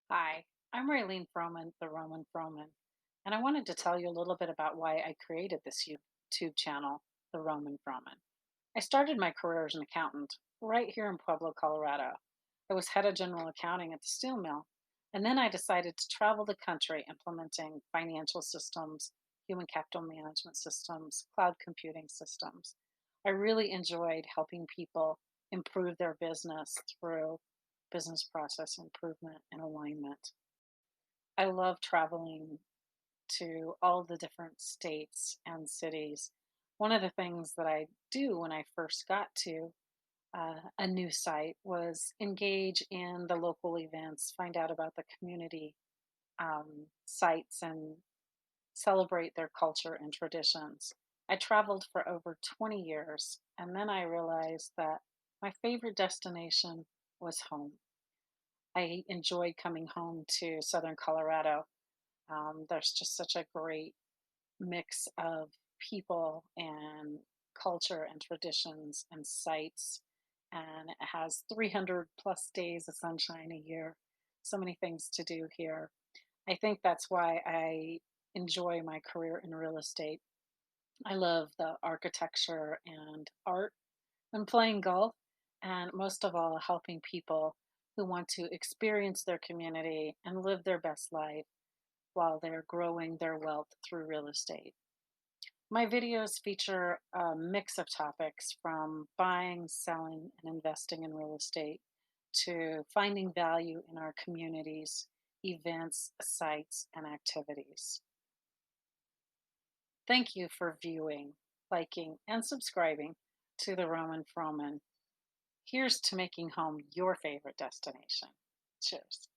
Hi, I'm Roamin Froman, the Roamin Froman, and I wanted to tell you a little bit about why I created this YouTube channel, the Roamin Froman. I started my career as an accountant right here in Pueblo, Colorado. I was head of general accounting at the steel mill, and then I decided to travel the country implementing financial systems, human capital management systems, cloud computing systems. I really enjoyed helping people improve their business through business process improvement and alignment. I love traveling to all the different states and cities. One of the things that I do when I first got to a new site was engage in the local events, find out about the community sites, and celebrate their culture and traditions. I traveled for over 20 years, and then I realized that my favorite destination was home. I enjoyed coming home to Southern Colorado. There's just such a great mix of people and culture and traditions and sites. And it has 300 plus days of sunshine a year. So many things to do here. I think that's why I enjoy my career in real estate. I love the architecture and art and playing golf, and most of all, helping people who want to experience their community and live their best life while they're growing their wealth through real estate. My videos feature a mix of topics from buying, selling, and investing in real estate to finding value in our communities, events, sites, and activities. Thank you for viewing, liking, and subscribing to the Roamin Froman. Here's to making home your favorite destination. Cheers.